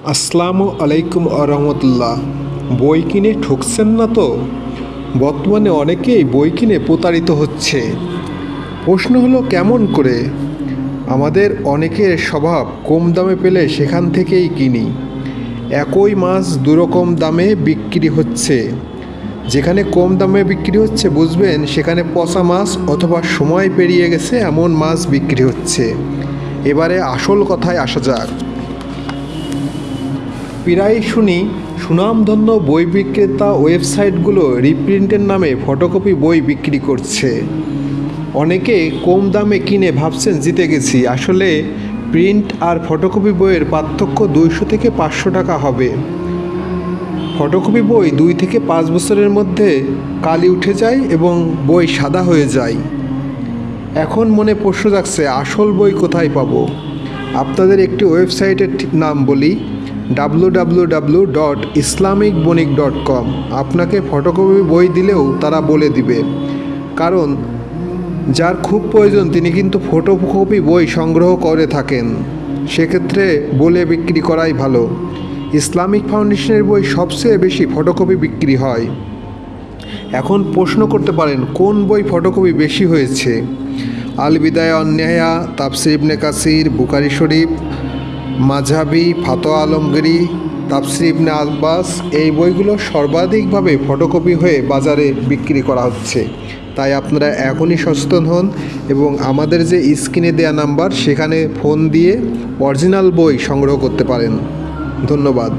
আসসালামু আলাইকুম আরহামতুল্লাহ। বই কিনে ঠকছেন না তো? বর্তমানে অনেকেই বই কিনে প্রতারিত হচ্ছে। প্রশ্ন হলো কেমন করে? আমাদের অনেকের স্বভাব কম দামে পেলে সেখান থেকেই কিনি। একই মাছ দুরকম দামে বিক্রি হচ্ছে। যেখানে কম দামে বিক্রি হচ্ছে বুঝবেন সেখানে পচা মাছ অথবা সময় পেরিয়ে গেছে এমন মাছ বিক্রি হচ্ছে। এবারে আসল কথায় আসা যাক। প্রায় শুনি সুনামধন্য বই বিক্রেতা ওয়েবসাইটগুলো রিপ্রিন্টের নামে ফটোকপি বই বিক্রি করছে। অনেকে কম দামে কিনে ভাবছেন জিতে গেছি, আসলে প্রিন্ট আর ফটোকপি বইয়ের পার্থক্য 200 থেকে 500 টাকা হবে। ফটোকপি বই 2 থেকে 5 বছরের মধ্যে কালি উঠে যায় এবং বই সাদা হয়ে যায়। এখন মনে প্রশ্ন জাগছে, আসল বই কোথায় পাবো? আপনাদের একটি ওয়েবসাইটের নাম বলি, www.islamicbonik.com। আপনাকে ফটোকপি বই দিলেও তারা বলে দিবে, কারণ যার খুব প্রয়োজন তিনি কিন্তু ফটোকপি বই সংগ্রহ করে থাকেন। সেক্ষেত্রে বলে বিক্রি করাই ভালো। ইসলামিক ফাউন্ডেশনের বই সবচেয়ে বেশি ফটোকপি বিক্রি হয়। এখন প্রশ্ন করতে পারেন কোন বই ফটোকপি বেশি হয়েছে? আল বিদায়া ওয়ান নিহায়া, তাফসির ইবনে কাসির, বুখারী শরীফ, মাযহাবী, ফাতোয়া আলমগীরি, তাফসির ইবনে আব্বাস, এই বইগুলো সর্বাধিকভাবে ফটোকপি হয়ে বাজারে বিক্রি করা হচ্ছে। তাই আপনারা এখনই সচেতন হন এবং আমাদের যে স্ক্রিনে দেওয়া নাম্বার সেখানে ফোন দিয়ে অরিজিনাল বই সংগ্রহ করতে পারেন। ধন্যবাদ।